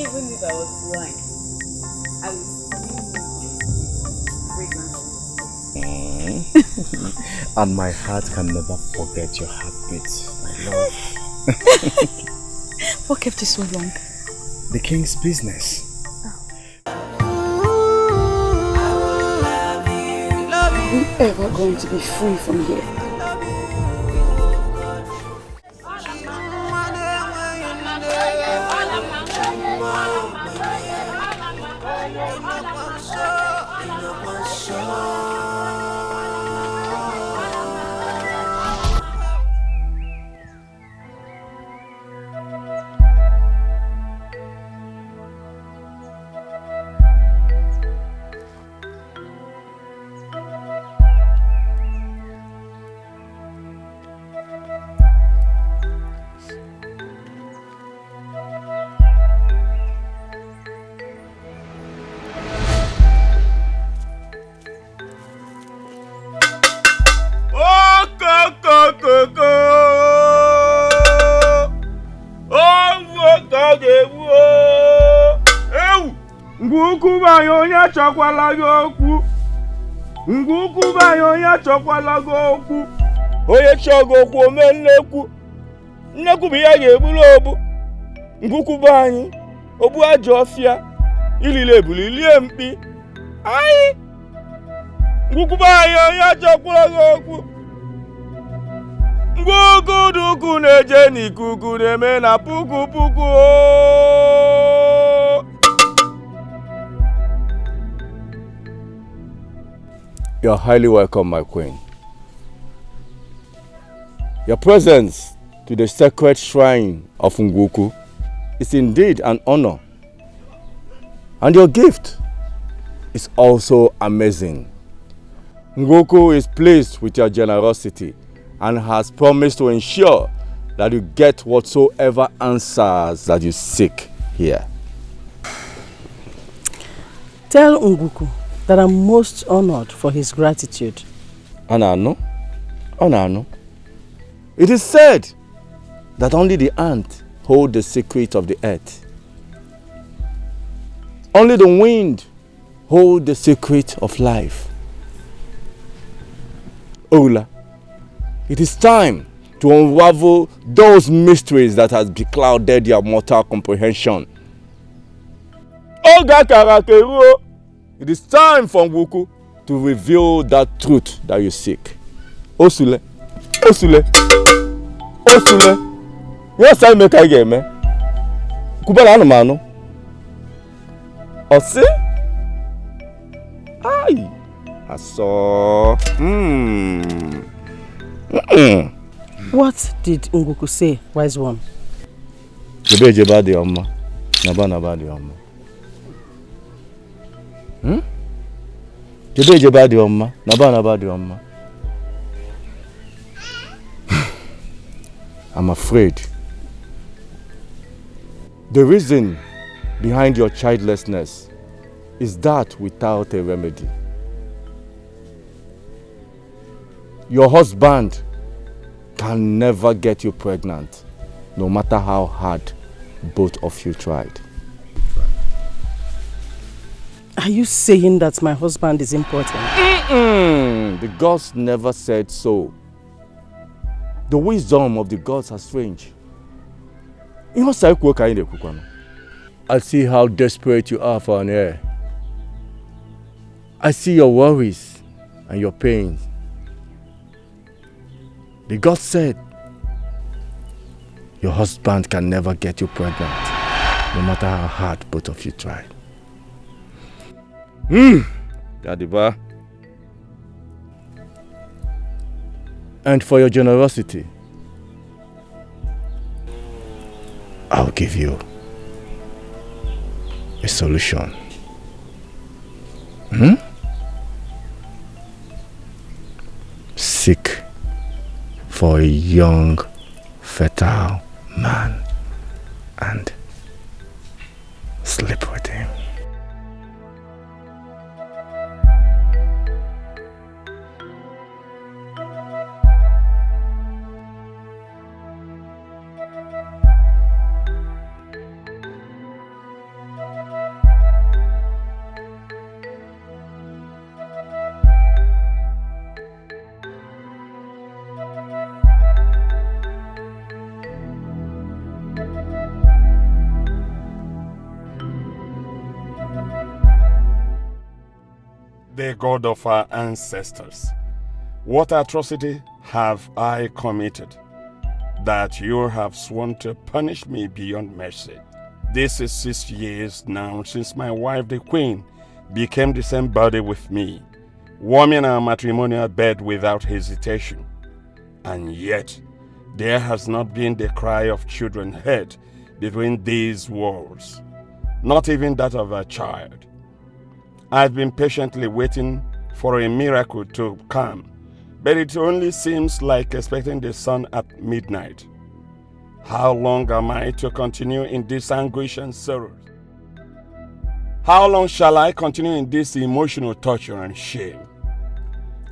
Even if I was blind, I would still fragrance. And my heart can never forget your heartbeat, my love. What kept you so long? The king's business. Are we ever going to be free from here? Chakwala goku Nguku bayonya chakwala goku Oye chogoku omenneku Nneku biya gebulu obu Nguku banyi Obu ajofia Ilile ilie mpi Ayi Nguku bayonya chakwala goku Nguku duku neje ni kuku neme na puku puku You are highly welcome, my queen. Your presence to the sacred shrine of Nguku is indeed an honor. And your gift is also amazing. Nguku is pleased with your generosity and has promised to ensure that you get whatsoever answers that you seek here. Tell Nguku that I'm most honored for his gratitude. Anano? It is said that only the ant hold the secret of the earth. Only the wind hold the secret of life. Ola, it is time to unravel those mysteries that has beclouded your mortal comprehension. Oga Karakeruo, it is time for Nguku to reveal that truth that you seek. Osule. You say make I get me. Kubala no mano. Ose? Ai. Aso. What did Nguku say, wise one? Jebe badi amma. Naba badi amma. Jebe badi amma. Naba badi amma. I'm afraid the reason behind your childlessness is that without a remedy. Your husband can never get you pregnant, no matter how hard both of you tried. Are you saying that my husband is important? The gods never said so. The wisdom of the gods are strange. I see how desperate you are for an heir. I see your worries and your pains. The God said your husband can never get you pregnant, no matter how hard both of you try. Gadiba. And for your generosity, I'll give you a solution. Seek for a young, fertile man and sleep with him. the God of our ancestors, what atrocity have I committed that you have sworn to punish me beyond mercy? This is 6 years now since my wife, the Queen, became the same body with me, warming our matrimonial bed without hesitation. And yet, there has not been the cry of children heard between these walls, not even that of a child. I've been patiently waiting for a miracle to come, but it only seems like expecting the sun at midnight. How long am I to continue in this anguish and sorrow? How long shall I continue in this emotional torture and shame?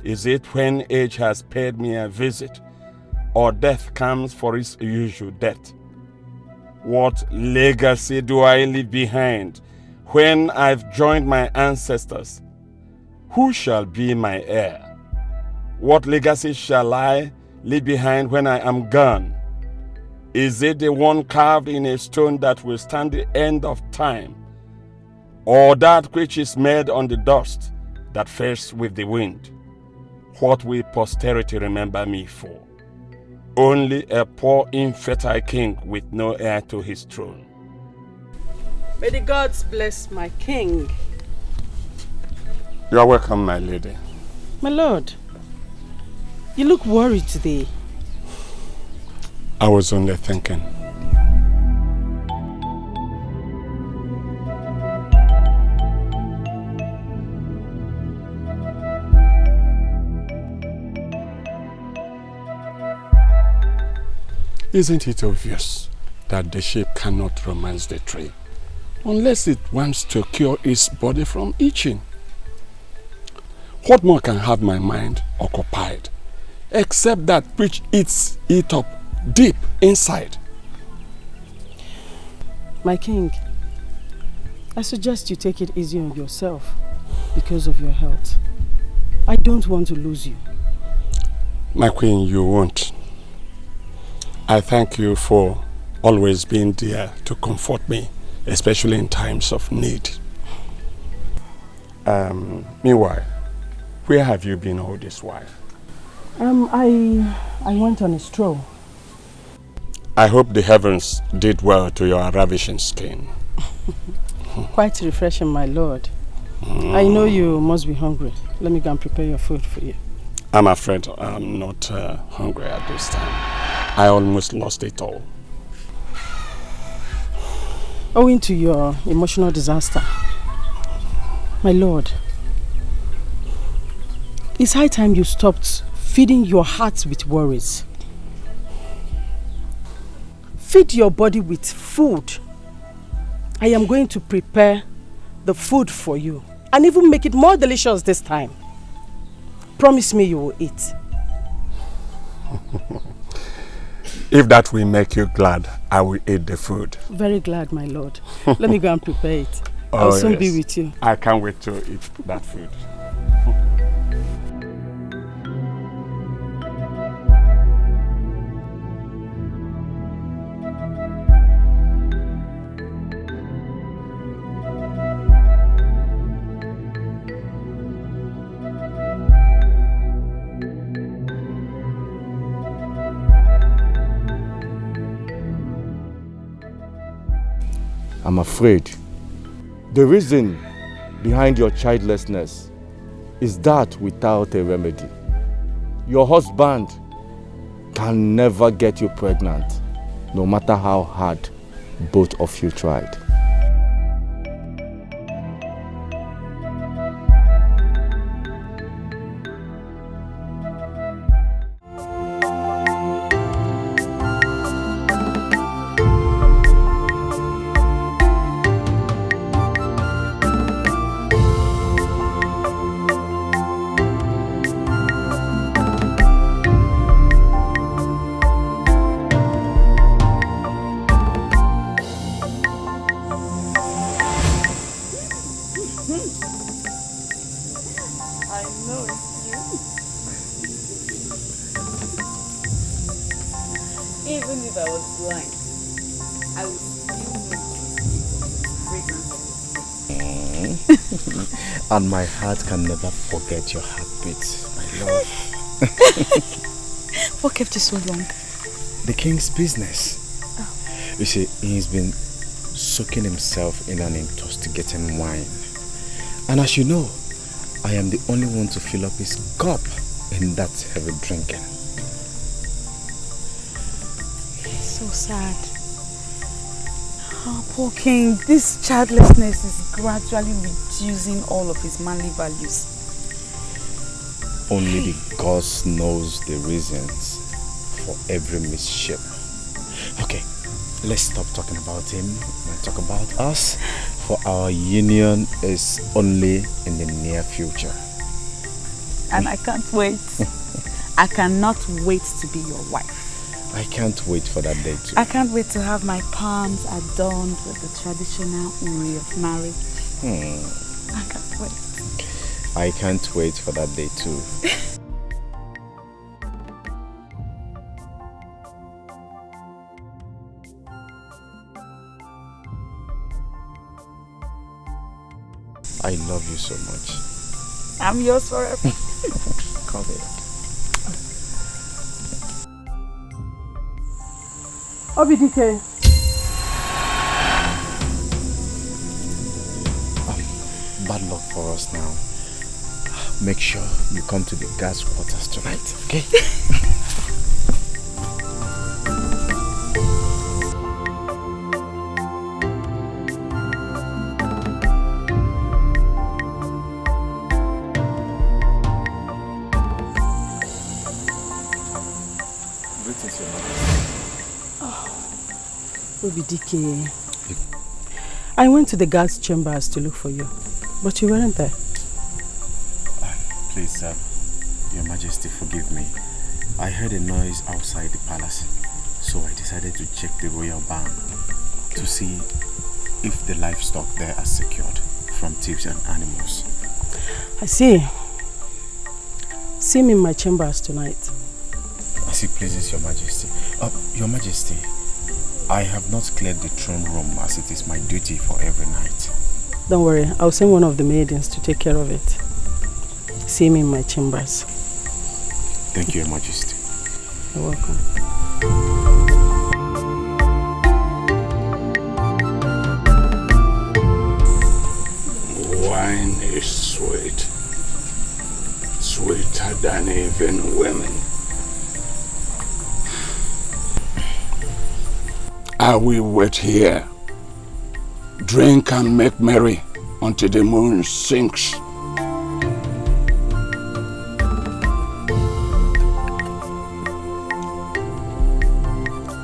Is it when age has paid me a visit, or death comes for its usual death? What legacy do I leave behind when I've joined my ancestors? Who shall be my heir? What legacy shall I leave behind when I am gone? Is it the one carved in a stone that will stand the end of time, or that which is made on the dust that fades with the wind? What will posterity remember me for? Only a poor infertile king with no heir to his throne. May the gods bless my king. You are welcome, my lady. My lord, you look worried today. I was only thinking. Isn't it obvious that the sheep cannot romance the tree unless it wants to cure its body from itching? What more can have my mind occupied except that which eats it up deep inside? My king, I suggest you take it easy on yourself because of your health. I don't want to lose you. My queen, you won't. I thank you for always being there to comfort me, especially in times of need. Meanwhile, where have you been all this while? I went on a stroll. I hope the heavens did well to your ravishing skin. Quite refreshing, my lord. I know you must be hungry. Let me go and prepare your food for you. I'm afraid I'm not hungry at this time. I almost lost it all. Owing to your emotional disaster, my lord, it's high time you stopped feeding your heart with worries. Feed your body with food. I am going to prepare the food for you and even make it more delicious this time. Promise me you will eat. If that will make you glad, I will eat the food. Very glad, my lord. Let me go and prepare it. I'll soon be with you. I can't wait to eat that food. I'm afraid the reason behind your childlessness is that without a remedy. Your husband can never get you pregnant, no matter how hard both of you tried. And my heart can never forget your heartbeat, my love. What kept you so long? The king's business. You see, he's been soaking himself in an intoxicating wine. And as you know, I am the only one to fill up his cup in that heavy drinking. So sad. Oh, poor king. This childlessness is gradually reducing all of his manly values. Only the gods knows the reasons for every mischief. Okay, let's stop talking about him and talk about us, for our union is only in the near future. And I can't wait. I cannot wait to be your wife. I can't wait for that day too. I can't wait to have my palms adorned with the traditional uri of marriage. I can't wait. I can't wait for that day too. I love you so much. I'm yours forever. Come here. Dikeh. Bad luck for us now. Make sure you come to the gas quarters tonight, okay? Dikeh. I went to the guards' chambers to look for you, but you weren't there. Please, Your Majesty, forgive me. I heard a noise outside the palace, so I decided to check the royal barn to see if the livestock there are secured from thieves and animals. I see. See me in my chambers tonight. As it pleases Your Majesty. Your Majesty, I have not cleared the throne room as it is my duty for every night. Don't worry, I'll send one of the maidens to take care of it. See me in my chambers. Thank you, Your Majesty. You're welcome. Wine is sweet. Sweeter than even women. I will wait here, drink and make merry until the moon sinks.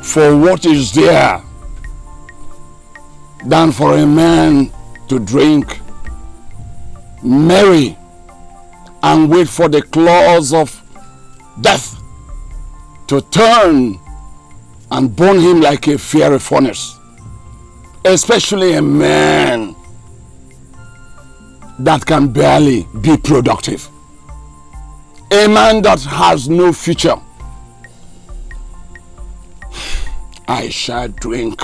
For what is there than for a man to drink, marry, and wait for the claws of death to turn and burn him like a fiery furnace, especially a man that can barely be productive, a man that has no future. I shall drink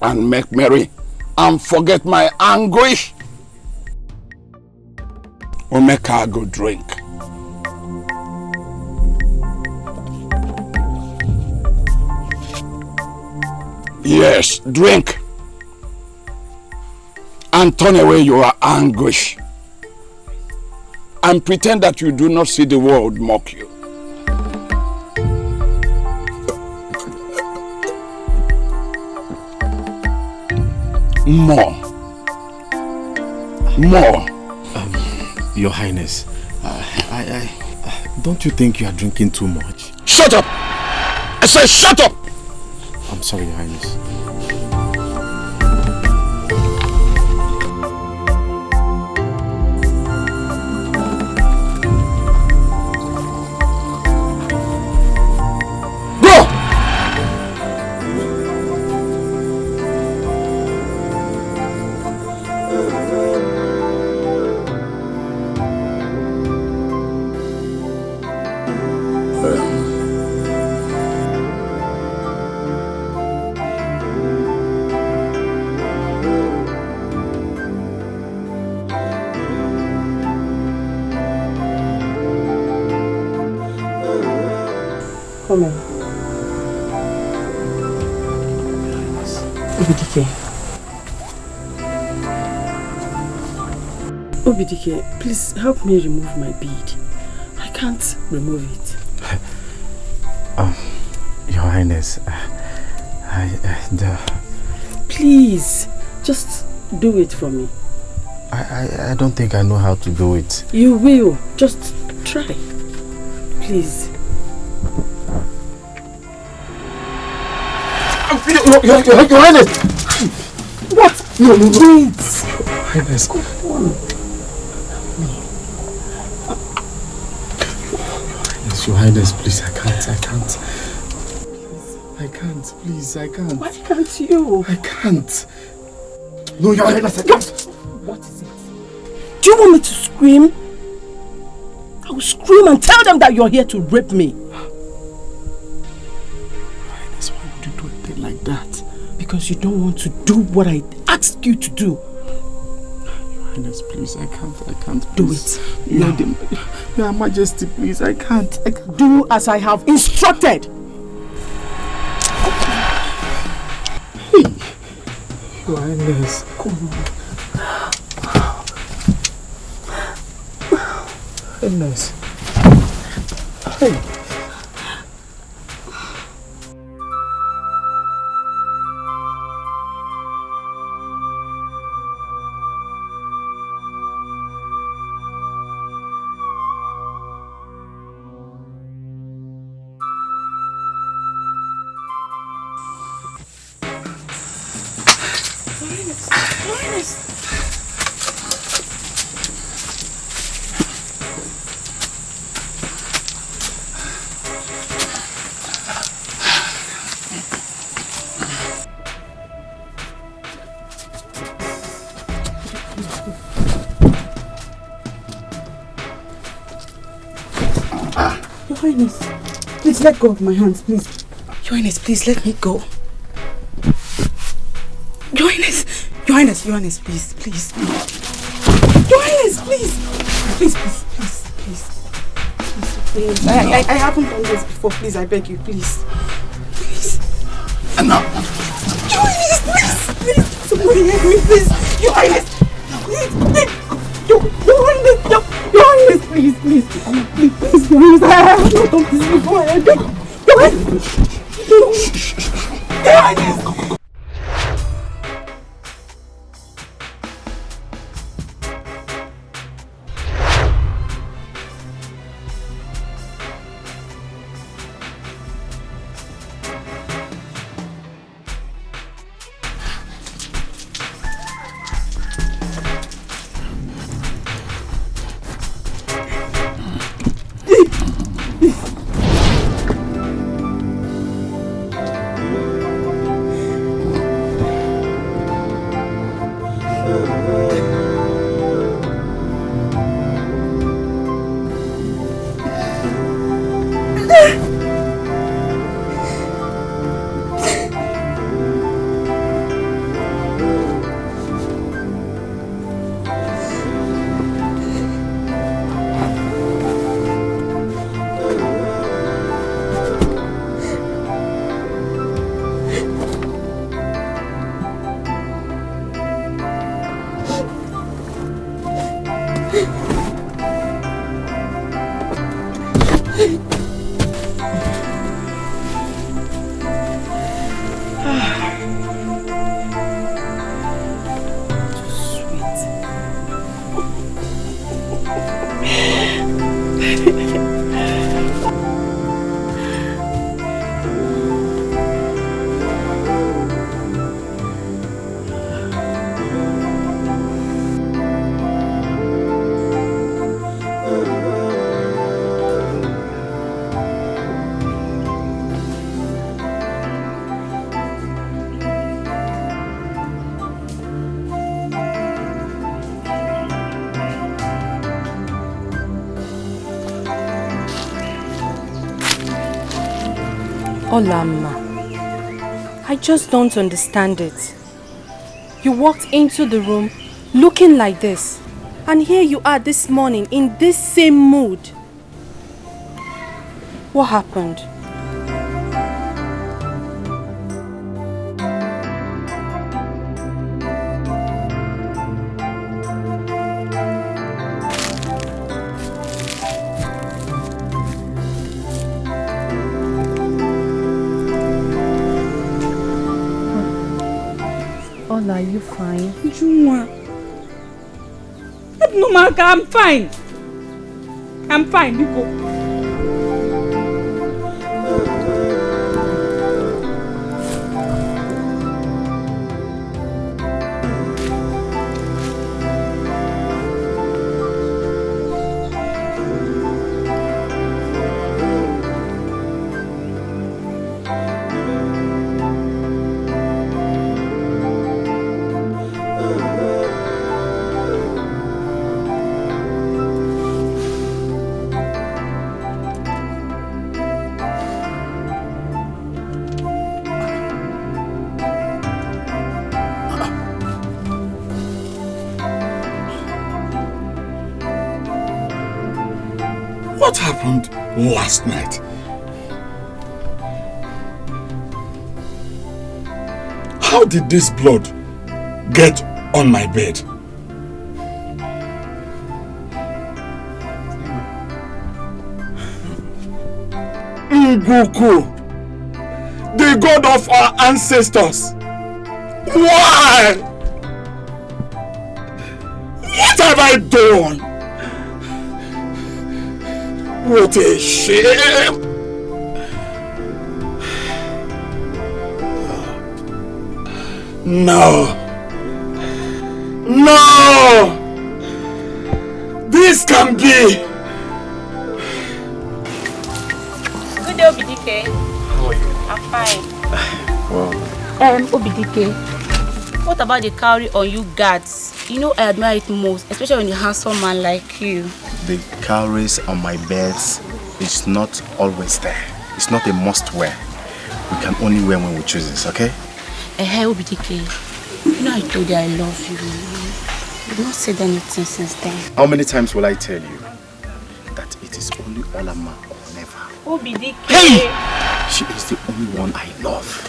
and make merry and forget my anguish. Or make her go drink. Yes, drink and turn away your anguish and pretend that you do not see the world mock you. More. Your Highness, don't you think you are drinking too much? Shut up! I said shut up! I'm sorry, Your Highness. Come in. Dikeh. Dikeh, please help me remove my bead. I can't remove it. Your Highness, Please, just do it for me. I don't think I know how to do it. You will. Just try. Please. Your Highness! What? No, wait. Your Highness. Come on. Your Highness, please, I can't. Please, I can't. Why can't you? I can't. No, Your Highness, I can't. What is it? Do you want me to scream? I will scream and tell them that you're here to rape me. Your Highness, why would you do a thing like that? Because you don't want to do what I asked you to do. Your Highness, please, I can't. Do please. it. No. Your Majesty, please, I can't. Do as I have instructed. Hey. Your Highness. Come on. Highness. Hey. Your Highness, please let go of my hands, please. Your Highness, please let me go. Your Highness, please. Your Highness, please. Please. I haven't done this before. Please, I beg you, please. And now. Your Highness, please. Somebody help me, please. Your Highness, please. Your Highness, please. Please, Your Highness, I have not done this before. I beg you. Your Highness. Your Highness. Olama, I just don't understand it. You walked into the room looking like this, and here you are this morning in this same mood. What happened? All, are you fine? Juma. No, Maka, I'm fine. I'm fine, Biko. What happened last night? How did this blood get on my bed? Nguku, the god of our ancestors. Why? What have I done? What a shame! No! No! This can be! Good day, Dikeh. How are you? I'm fine. Wow. Dikeh, what about the cowrie on you guards? You know I admire it most, especially when a handsome man like you. The cowries on my beds is not always there. It's not a must wear. We can only wear when we choose this, okay? Hey, Dikeh. You know I told you I love you. You've not said anything since then. How many times will I tell you that it is only Olama or never? Dikeh. Hey! She is the only one I love.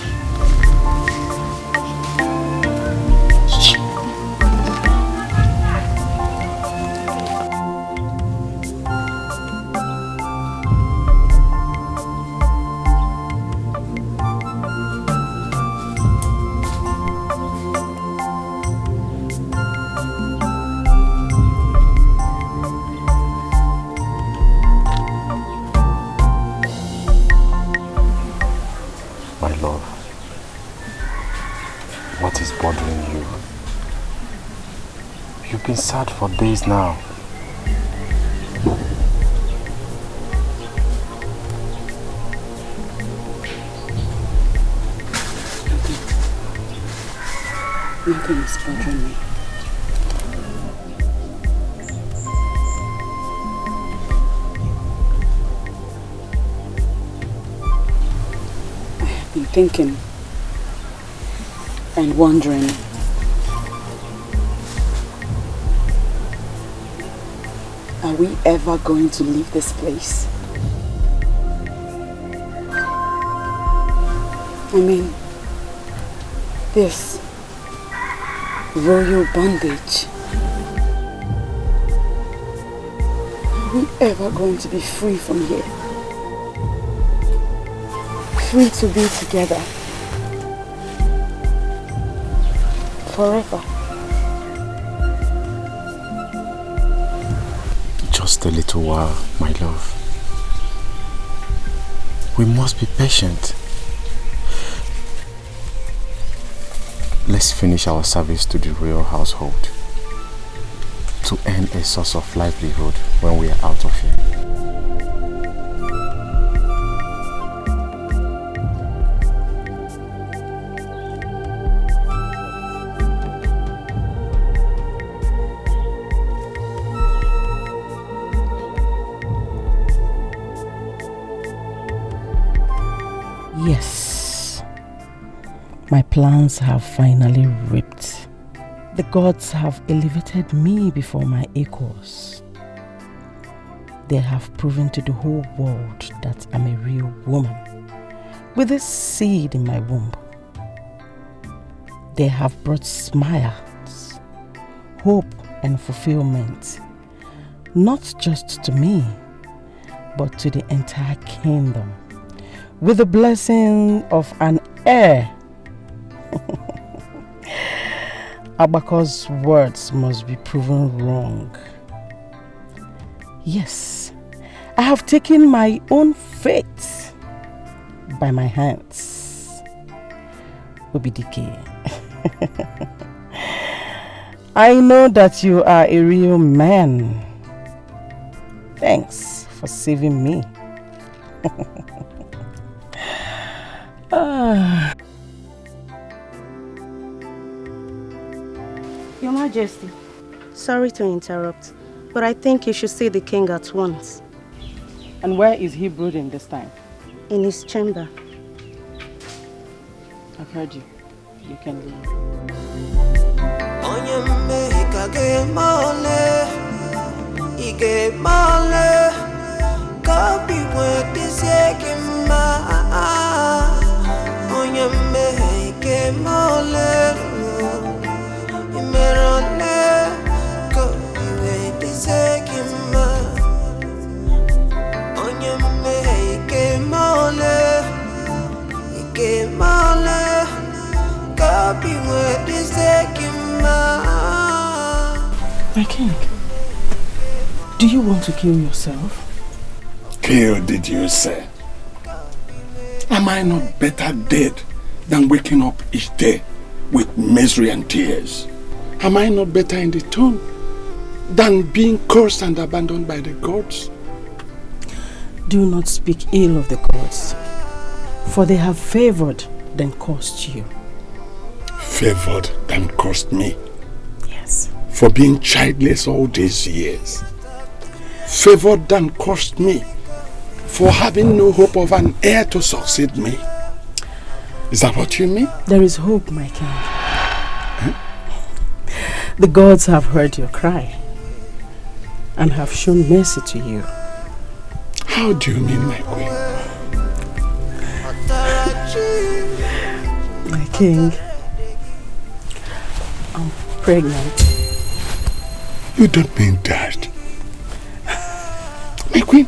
You've been sad for days now. Nothing is bothering me. I have been thinking and wondering. Are we ever going to leave this place? I mean, this royal bondage. Are we ever going to be free from here? Free to be together forever. Just a little while, my love. We must be patient. Let's finish our service to the royal household to earn a source of livelihood when we are out of here. Yes, my plans have finally reaped. The gods have elevated me before my equals. They have proven to the whole world that I'm a real woman with this seed in my womb. They have brought smiles, hope and fulfillment, not just to me, but to the entire kingdom, with the blessing of an heir. Abako's words must be proven wrong. Yes, I have taken my own fate by my hands. Dikeh. I know that you are a real man. Thanks for saving me. Your Majesty, sorry to interrupt, but I think you should see the king at once. And where is he brooding this time? In his chamber. I've heard you. You can leave. My king, do you want to kill yourself? Kill, did you say? Am I not better dead than waking up each day with misery and tears? Am I not better in the tomb than being cursed and abandoned by the gods? Do not speak ill of the gods, for they have favored than cursed you. Favored than cursed me? Yes. For being childless all these years. Favored than cursed me for having no hope of an heir to succeed me. Is that what you mean? There is hope, my king. Huh? The gods have heard your cry and have shown mercy to you. How do you mean, my queen? My king, I'm pregnant. You don't mean that. My queen,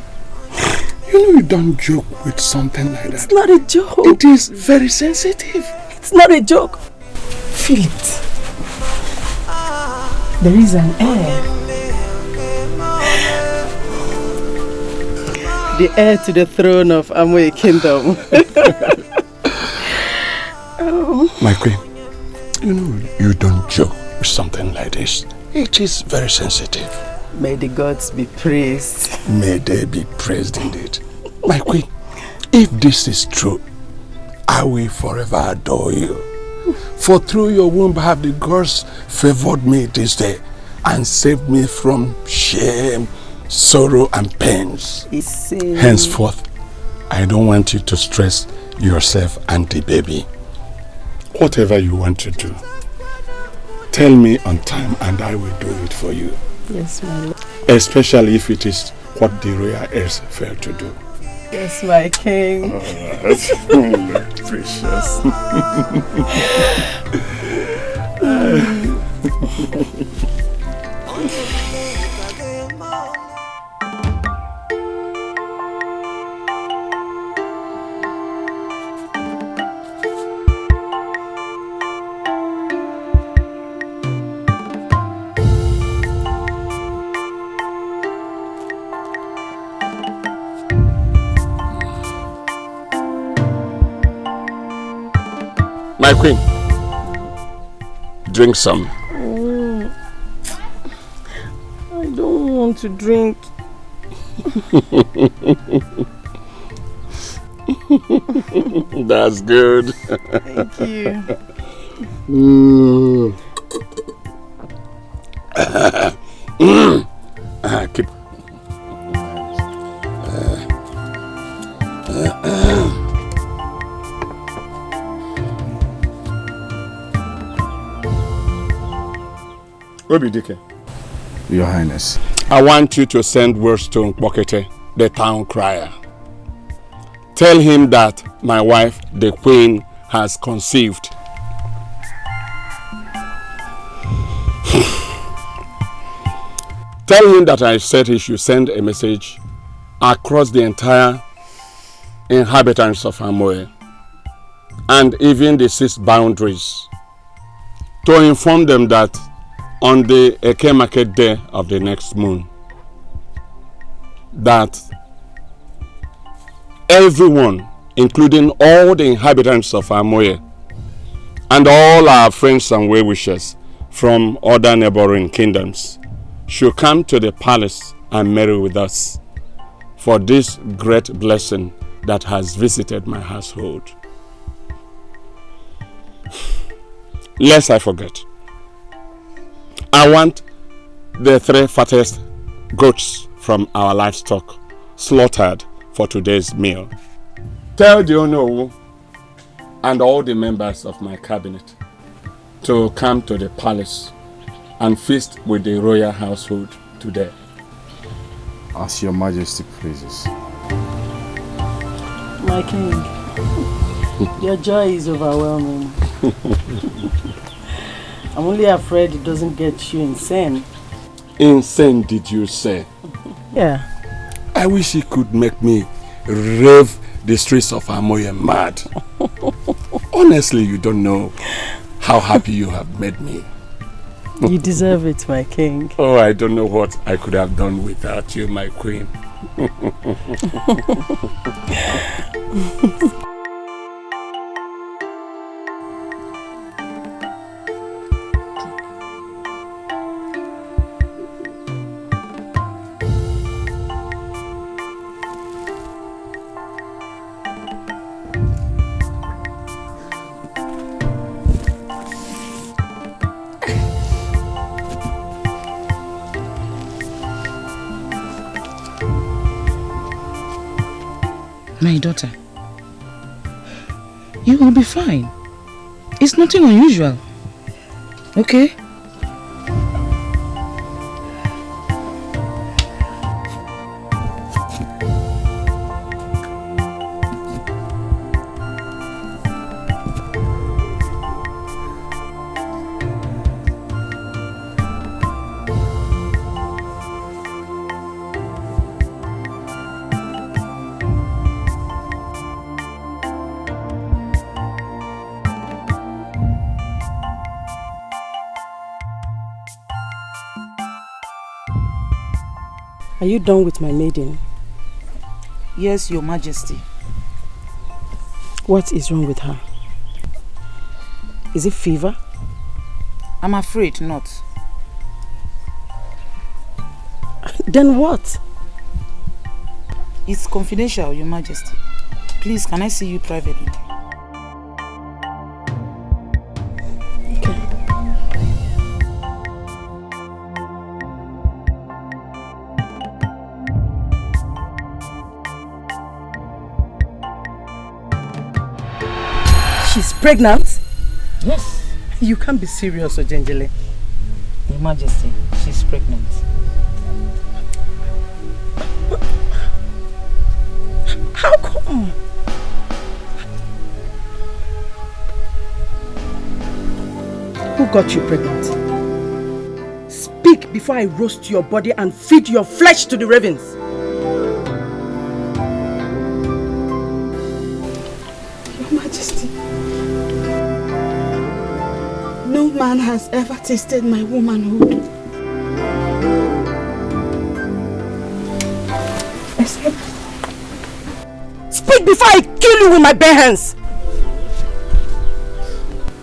you know you don't joke with something like that. It's not a joke. It is very sensitive. It's not a joke. Feel it. There is an heir. The heir to the throne of Amoy Kingdom. Oh. My queen, you know you don't joke with something like this. It is very sensitive. May the gods be praised. May they be praised indeed. My queen, if this is true, I will forever adore you. For through your womb have the gods favored me this day and saved me from shame, sorrow and pains. Henceforth, I don't want you to stress yourself and the baby. Whatever you want to do, tell me on time and I will do it for you. Yes, my lord. Especially if it is what the royal heirs fail to do. Yes, my king. Precious. My queen, drink some. I don't want to drink. That's good. Thank you. Keep. Dikeh. Your Highness. I want you to send words to Nkpokete, the town crier. Tell him that my wife, the queen, has conceived. Tell him that I said he should send a message across the entire inhabitants of Amoy and even the 6 boundaries to inform them that on the Eke market day of the next moon, that everyone, including all the inhabitants of Amoye and all our friends and well-wishers from other neighboring kingdoms, should come to the palace and marry with us for this great blessing that has visited my household. Lest I forget, I want the 3 fattest goats from our livestock slaughtered for today's meal. Tell the Ono and all the members of my cabinet to come to the palace and feast with the royal household today. As your majesty pleases. My king, your joy is overwhelming. I'm only afraid it doesn't get you insane. Insane, did you say? Yeah. I wish he could make me rave the streets of Amoye mad. Honestly, you don't know how happy you have made me. You deserve it, my king. Oh, I don't know what I could have done without you, my queen. My daughter, you will be fine. It's nothing unusual. Okay? Are you done with my maiden? Yes, Your Majesty. What is wrong with her? Is it fever? I'm afraid not. Then what? It's confidential, Your Majesty. Please, can I see you privately? She's pregnant? Yes. You can't be serious, Ojenjele. Your Majesty, she's pregnant. How come? Who got you pregnant? Speak before I roast your body and feed your flesh to the ravens. Your Majesty, no man has ever tasted my womanhood. Except... Speak before I kill you with my bare hands!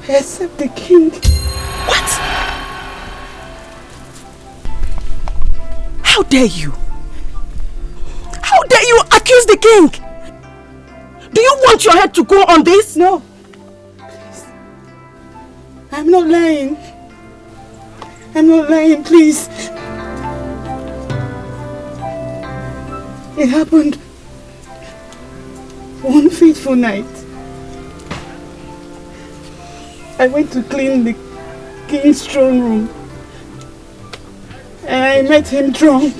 Except the king. What? How dare you? How dare you accuse the king? Do you want your head to go on this? No. Please. I'm not lying. I'm not lying, please. It happened one fateful night. I went to clean the king's throne room and I met him drunk.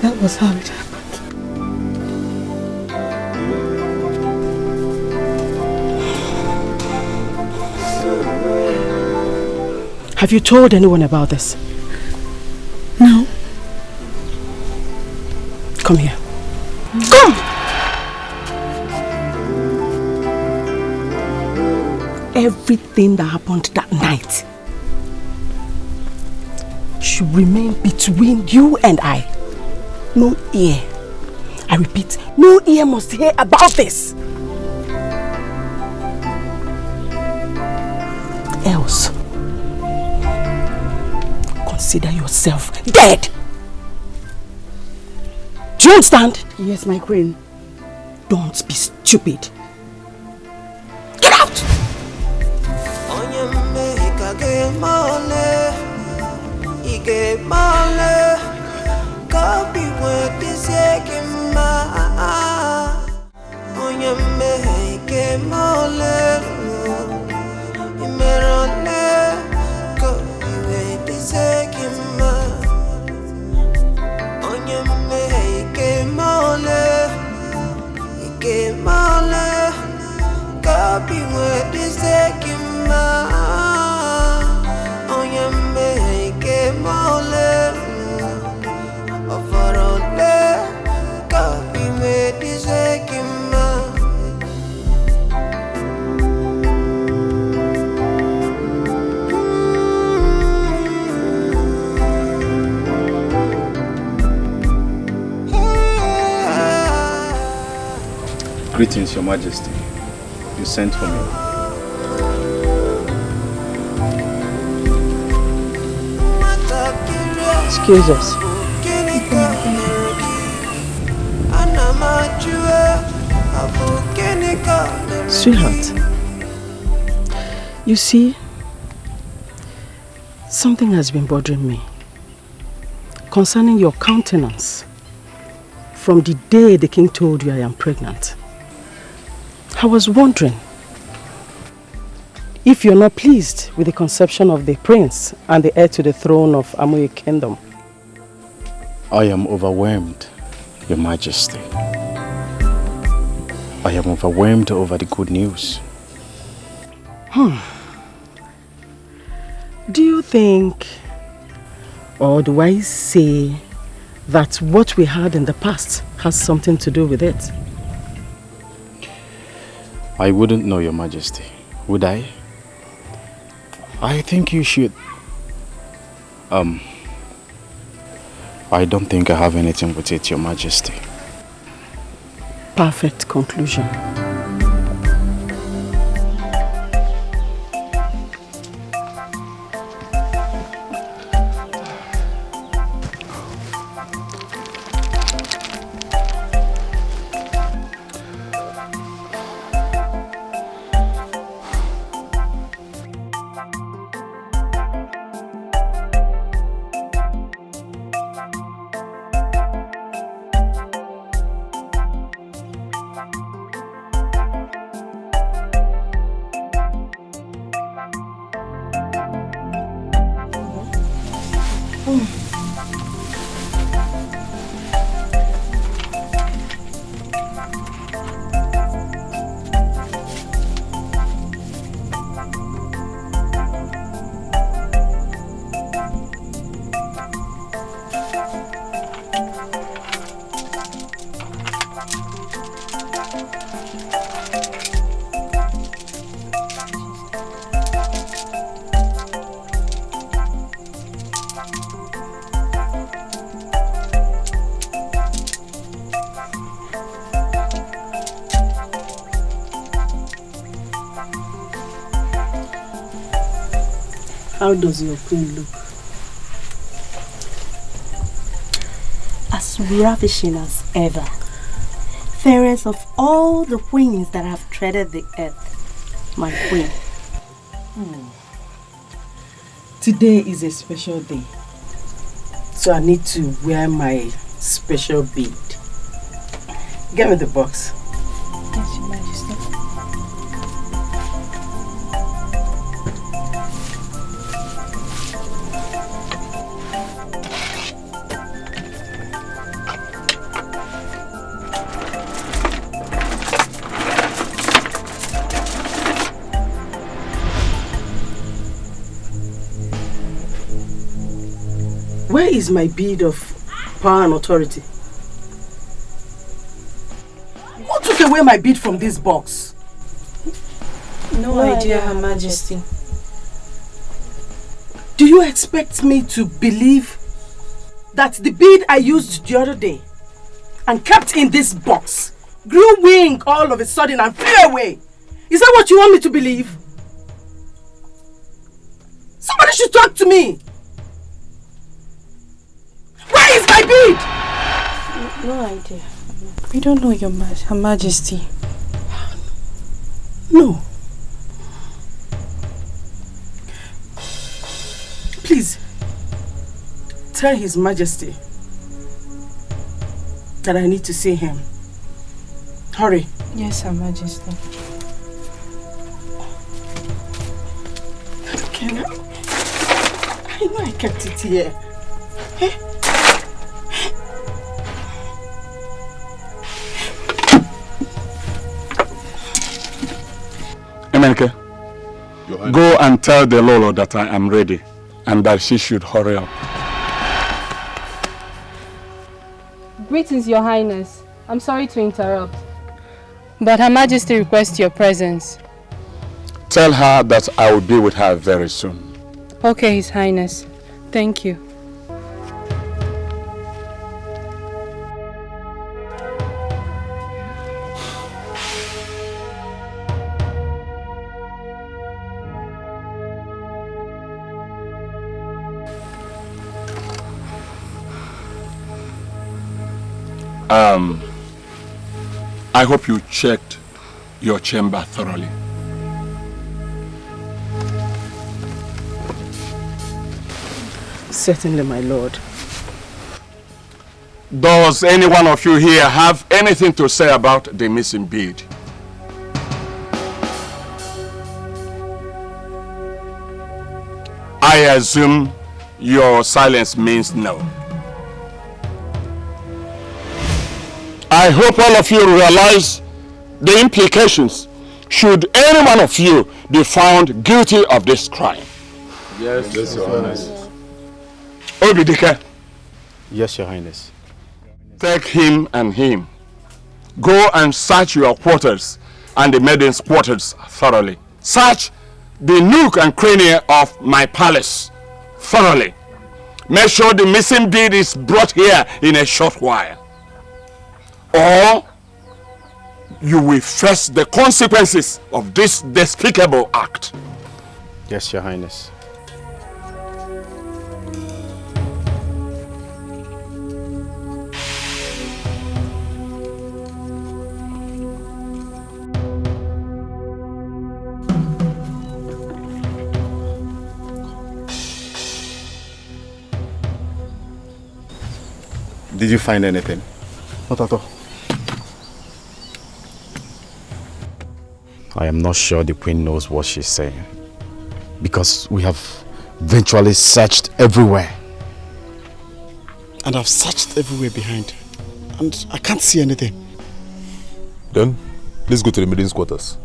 That was how it happened. Have you told anyone about this? No. Come here. Come! everything that happened that night should remain between you and I. No ear. I repeat, no ear must hear about this. Else, consider yourself dead. Do you understand? Yes, my queen. Don't be stupid. Get out! Greetings, Your Majesty. You sent for me. Excuse us. Sweetheart, you see, something has been bothering me concerning your countenance from the day the king told you I am pregnant. I was wondering if you're not pleased with the conception of the prince and the heir to the throne of Amoye Kingdom. I am overwhelmed, Your Majesty. I am overwhelmed over the good news. Do you think, or do I say, that what we had in the past has something to do with it? I wouldn't know, Your Majesty. Would I? I think you should. I don't think I have anything with it, Your Majesty. Perfect conclusion. How does your queen look? As ravishing as ever. Fairest of all the queens that have treaded the earth. My queen. Today is a special day, so I need to wear my special bead. Get me the box. Yes, Your Majesty. Where is my bead of power and authority? Who took away my bead from this box? No idea, Her Majesty. Do you expect me to believe that the bead I used the other day and kept in this box grew wing all of a sudden and flew away? Is that what you want me to believe? Somebody should talk to me. Where is my bead? No idea. We don't know, Her Majesty. No. Please, tell His Majesty that I need to see him. Hurry. Yes, Her Majesty. I know I kept it here. Emenike, go and tell the Lolo that I am ready and that she should hurry up. Greetings, Your Highness. I'm sorry to interrupt, but Her Majesty requests your presence. Tell her that I will be with her very soon. Okay, His Highness. Thank you. I hope you checked your chamber thoroughly. Certainly, my lord. Does any one of you here have anything to say about the missing bead? I assume your silence means no. I hope all of you realize the implications should any one of you be found guilty of this crime. Yes, Your Highness. Dikeh, Yes, Your Highness. take him and him. Go and search your quarters and the maiden's quarters thoroughly. Search the nook and cranny of my palace thoroughly. Make sure the missing bead is brought here in a short while. Or you will face the consequences of this despicable act. Yes, Your Highness. Did you find anything? Not at all. I am not sure the queen knows what she's saying, because we have eventually searched everywhere. And I've searched everywhere behind, and I can't see anything. Then, let's go to the maiden's quarters.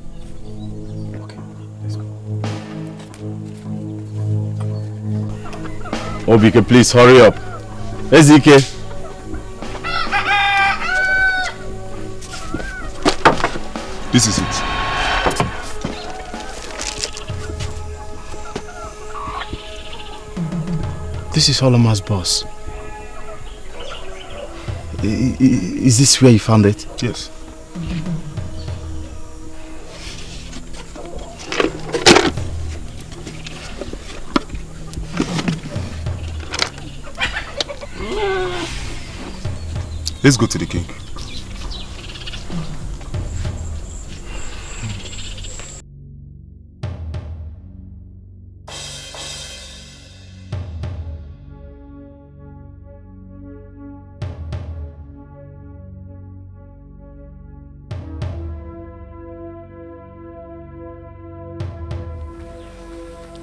Okay, let's go. Obike, please hurry up. Ezike. This is it. This is Oloma's boss. Is this where you found it? Yes. Let's go to the king.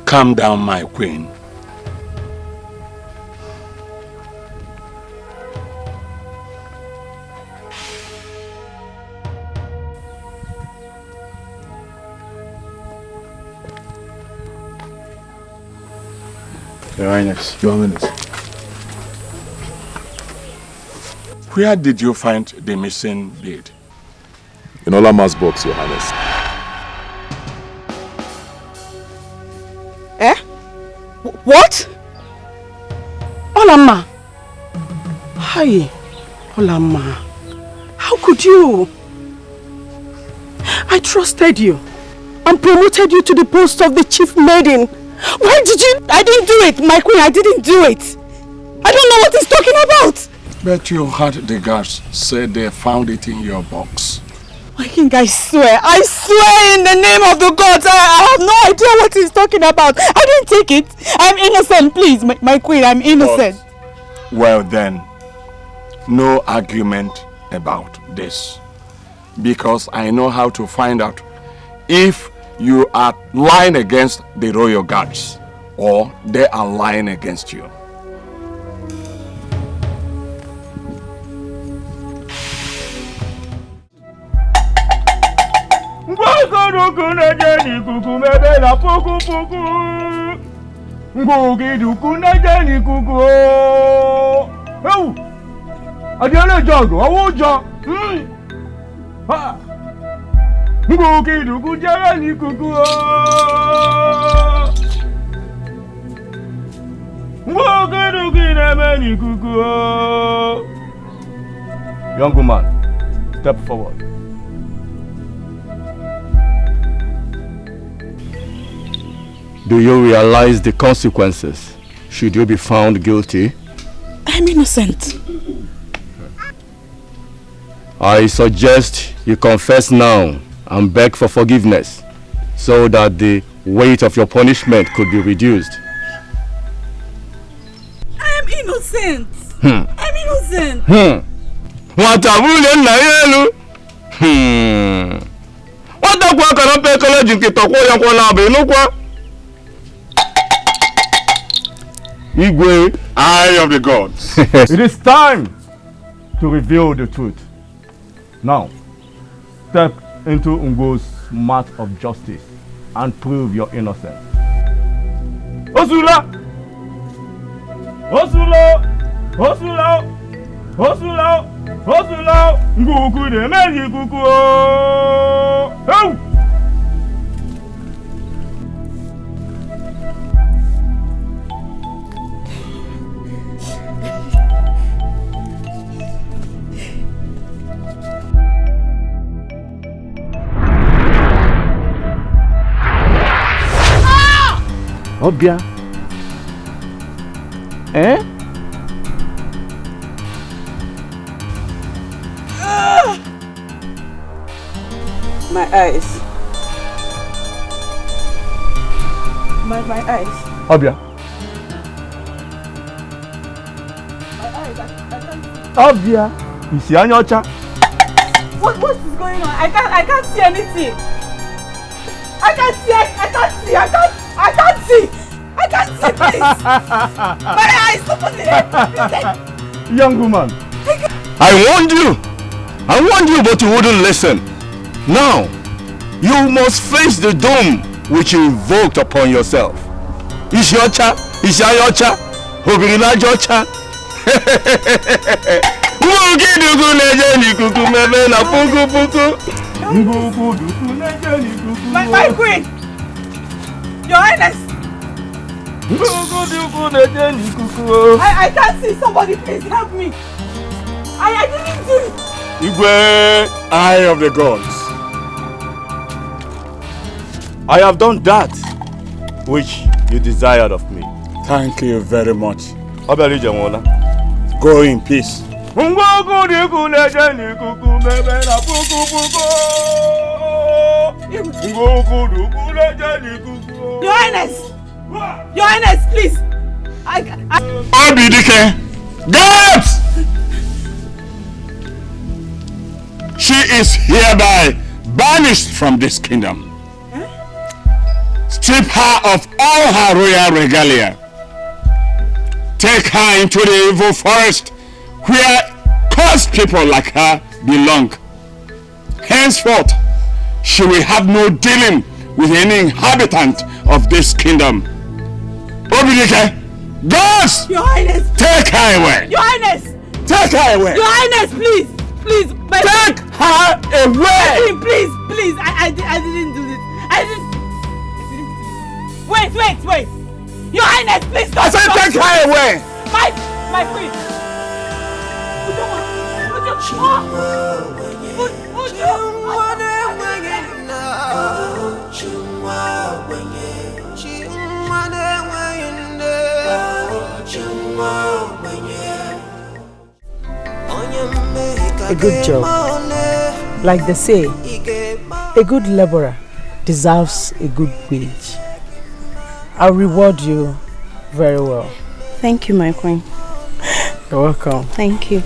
Calm down, my queen. Your Highness. Your Highness. Where did you find the missing bead? In Olama's box, Your Highness. What? Olama. Hi, Olama. How could you? I trusted you and promoted you to the post of the chief maiden. Why did you? I didn't do it, my queen. I didn't do it. I don't know what he's talking about. Bet you heard the guards say they found it in your box. My king, I swear in the name of the gods, I have no idea what he's talking about. I didn't take it. I'm innocent, please, my queen, I'm innocent. But, well then, no argument about this. Because I know how to find out if you are lying against the royal guards or they are lying against you. Young woman, step forward. Do you realize the consequences should you be found guilty? I'm innocent. I suggest you confess now and beg for forgiveness so that the weight of your punishment could be reduced. I'm innocent. I'm innocent. What a woman na What the kwa kana pe kala jinki to ko yan ko na be no kwa. Igwe, Eye of the gods. it is time to reveal the truth. Now, step into Ungo's mat of justice and prove your innocence. Osula! Osula! Osula! Osula! Osula! Nguku de meji kuku! Oh! Obia. Eh? My eyes. My eyes. Obia. My eyes. I can't see. Obia. You see Anyocha? What is going on? I can't see anything. I can't see, please. My eyes, somebody help me. Young woman. I warned you, but you wouldn't listen. Now, you must face the doom which you invoked upon yourself. Isyocha, Ishayocha, Obirinajocha. My queen! Your Highness! I can't see. Somebody please help me. I didn't do it. Igwe, Eye of the gods. I have done that which you desired of me. Thank you very much. Obia, go in peace. Your Highness! Your Highness, please! Dikeh! Guards! She is hereby banished from this kingdom. Strip her of all her royal regalia. Take her into the evil forest where cursed people like her belong. Henceforth, she will have no dealing with any inhabitant of this kingdom. Dikeh, guards! Your Highness! Take her away! Your Highness! Take her away! Your Highness, please! Please! Take her away! Please! I didn't do this. Wait! Your Highness, please don't. I said take her away. My queen. A good job. Like they say, a good laborer deserves a good wage. I'll reward you very well. Thank you, my queen. You're welcome. Thank you.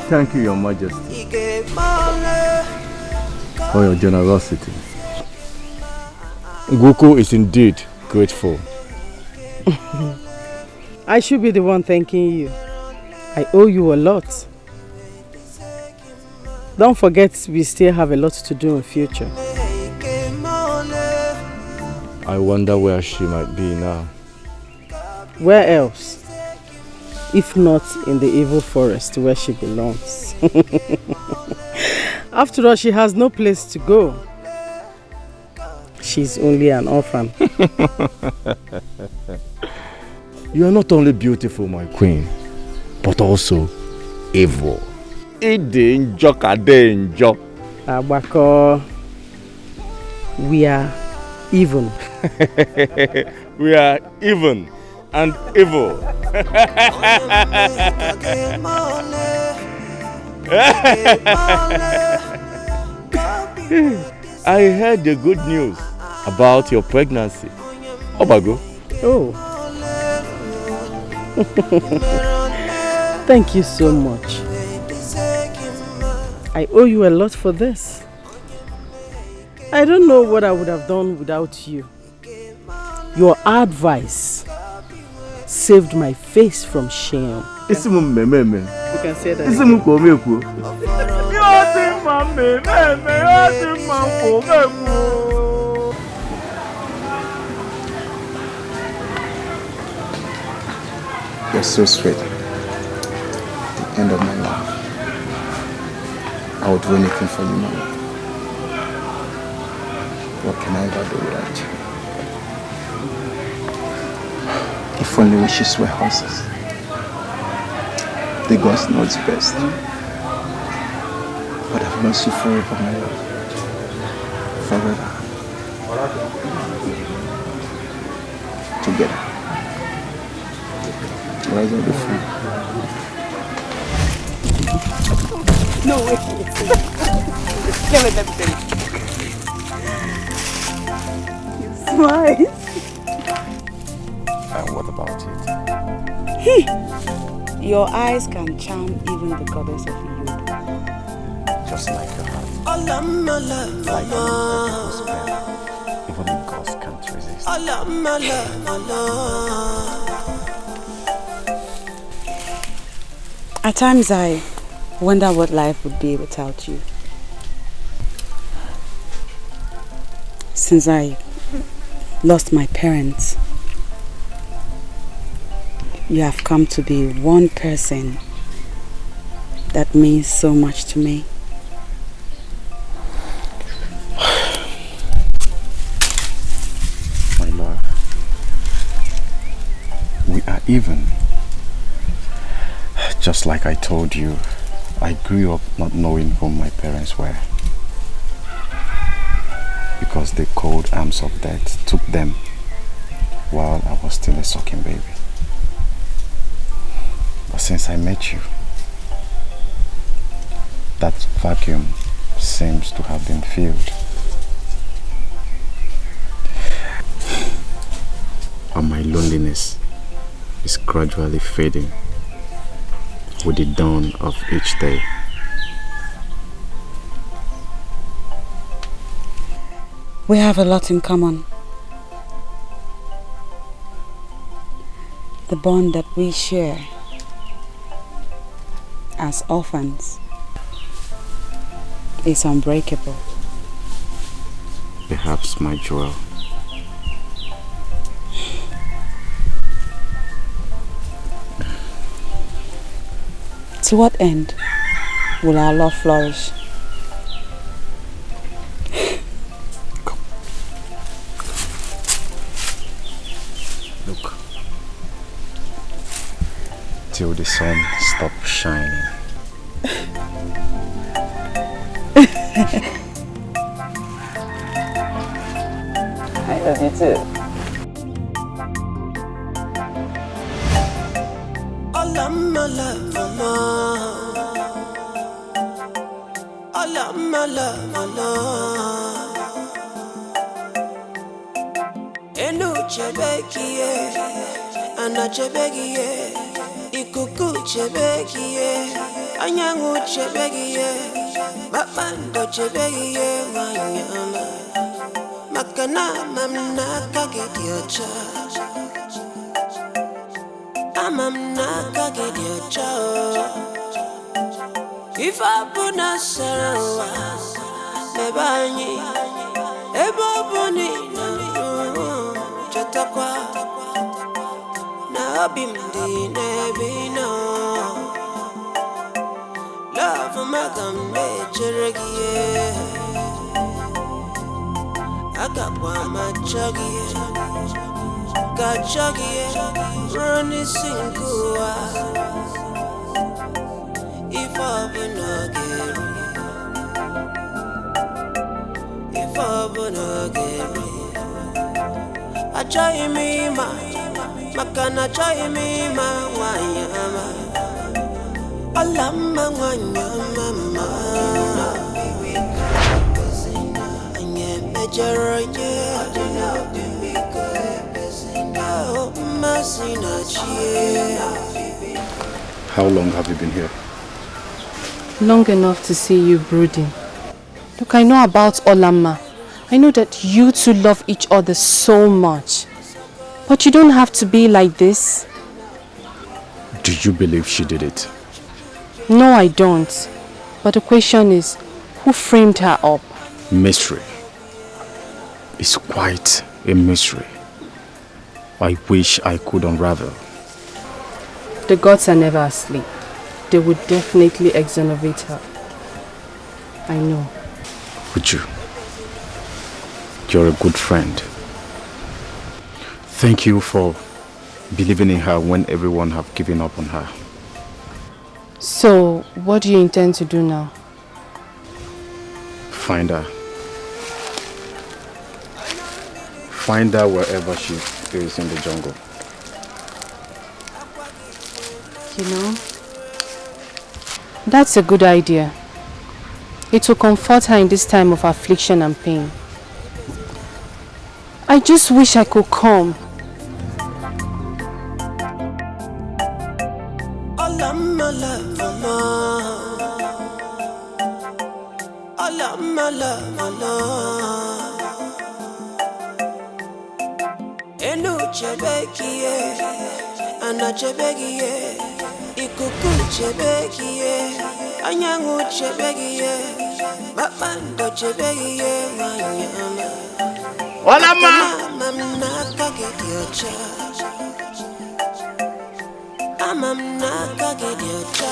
Thank you, Your Majesty, for your generosity. Nguku is indeed grateful. I should be the one thanking you. I owe you a lot. Don't forget, we still have a lot to do in future. I wonder where she might be now. Where else? If not in the evil forest where she belongs. After all, she has no place to go. She's only an orphan. You are not only beautiful, my queen, but also evil. Abako, we are even. We are even and evil. I heard the good news about your pregnancy. Obago. Oh. Thank you so much. I owe you a lot for this. I don't know what I would have done without you. Your advice saved my face from shame. You can say that. You're so sweet. The end of my life. I would do anything for you, Mama. What can I ever do without you? If only wishes were horses. The gods know it's best. But I've lost you forever, my love. Forever. Together. Rise up before. No way. Give it everything. Smile. And what about it? Your eyes can charm even the goddess of Edo. Just like your heart. Like an incredible spell. Even the gods can't resist. At times I wonder what life would be without you. Since I lost my parents, you have come to be one person that means so much to me. My love, we are even. Just like I told you, I grew up not knowing who my parents were. Because the cold arms of death took them while I was still a sucking baby. But since I met you, that vacuum seems to have been filled. And my loneliness is gradually fading with the dawn of each day. We have a lot in common. The bond that we share as orphans is unbreakable. Perhaps my jewel. To what end will our love flourish? Look. Till the sun stops shining. I love you too. All of my love, all of my love, Enu chebekie, ana chebekie, ikuku chebekie, anyangu chebekie, babando chebekie, manyama, makana mamna kagediocha. Amamna kagediocha. If I put a sarawa, nebani, ebobuni no, chatakwa, na bimdi nebino. Love magambe cheregie, agapwa machagie, gachagie, running singua. If I would not get if I would not get I try me, makana try me, wanyama. Alama wanyama. Anye mejeroye. Oh, masina chie. How long have you been here? Long enough to see you brooding. Look, I know about Olamma. I know that you two love each other so much. But you don't have to be like this. Do you believe she did it? No, I don't. But the question is, who framed her up? Mystery. It's quite a mystery. I wish I could unravel. The gods are never asleep. They would definitely exonerate her. I know. Would you? You're a good friend. Thank you for believing in her when everyone have given up on her. So, what do you intend to do now? Find her. Find her wherever she is in the jungle. You know, that's a good idea. It will comfort her in this time of affliction and pain. I just wish I could come. All Enu chebekie, ana chebekie, ikuku chebekie, anyangu chebekie, babando chebekie, manyama. Hola, ma. Mamnaka gediocha. Amamnaka gediocha.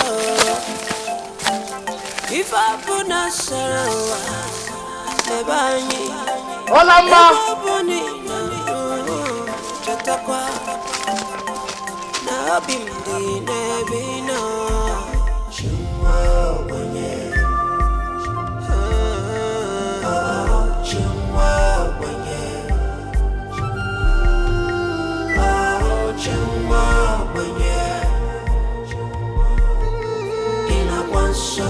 If I put na sarawa, nebani. Hola, ma. Chatakwa. Na bimdi nebino. Chumwa wenye. Chumwa wenye. Chumwa wenye. Ina kwanso.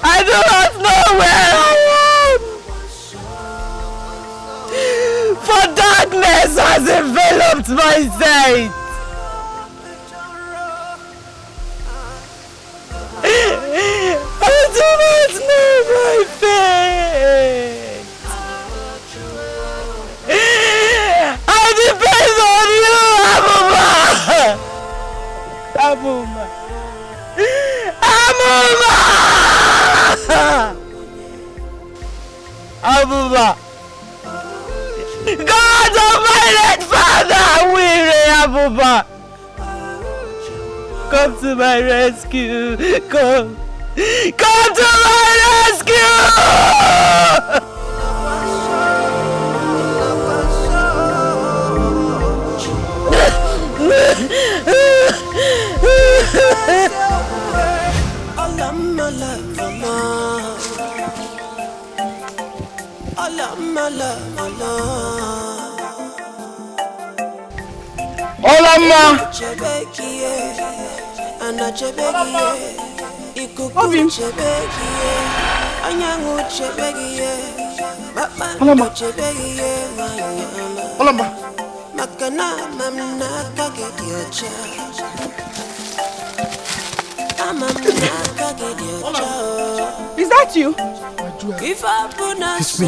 I do not know where I am, for darkness has enveloped my sight. I do not know my fate. I depend on you, Abuma. Abuma. Abuma! God of my late father, weary Abuma! Come to my rescue! Come to my rescue! Olama. Olama. Is that you? It's me.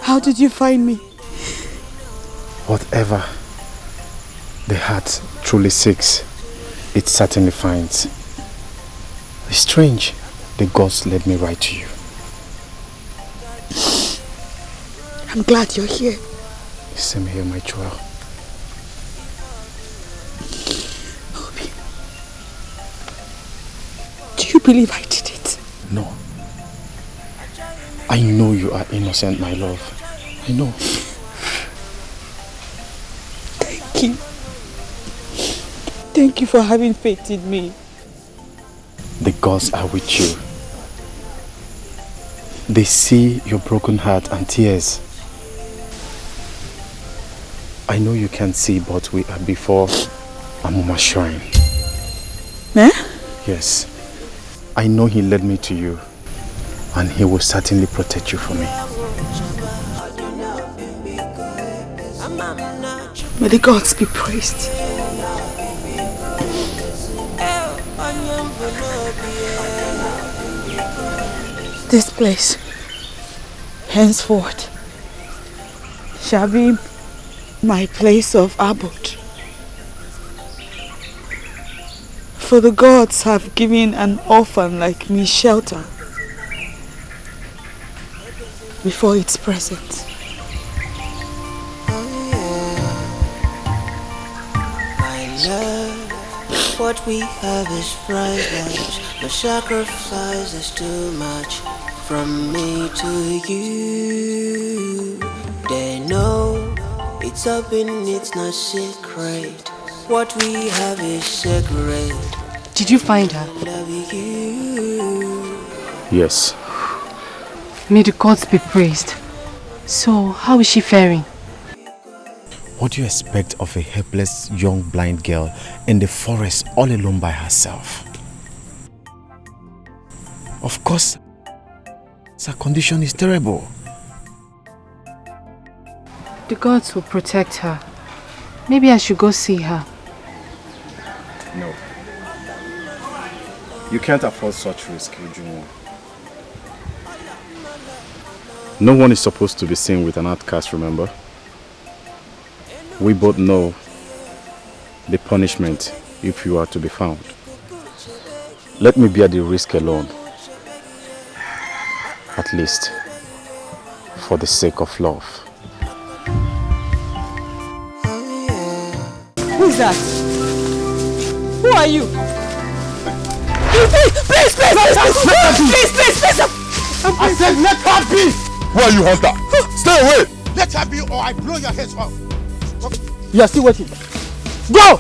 How did you find me? Whatever the heart truly seeks, it certainly finds. It's strange the gods led me right to you. I'm glad you're here. Same here, my child. Do you believe I did it? No. I know you are innocent, my love. I know. Thank you. Thank you for having faith in me. The gods are with you. They see your broken heart and tears. I know you can't see, but we are before Amuma's shrine. Eh? Yes. I know he led me to you, and he will certainly protect you from me. May the gods be praised. This place, henceforth, shall be my place of abode. For the gods have given an orphan like me shelter before its presence. My love, what we have is priceless. No sacrifice is too much from me to you. They know it's open, it's not secret. What we have is sacred. Did you find her? Love you. Yes. May the gods be praised. So, how is she faring? What do you expect of a helpless young blind girl in the forest all alone by herself? Of course, her condition is terrible. The gods will protect her. Maybe I should go see her. No. You can't afford such risk, Ujunwa. No one is supposed to be seen with an outcast, remember? We both know the punishment if you are to be found. Let me bear the risk alone. At least for the sake of love. Who's that? Who are you? Please! I said let her be! Who are you, Hunter? Stay away! Let her be or I blow your heads off. You are still waiting. Go!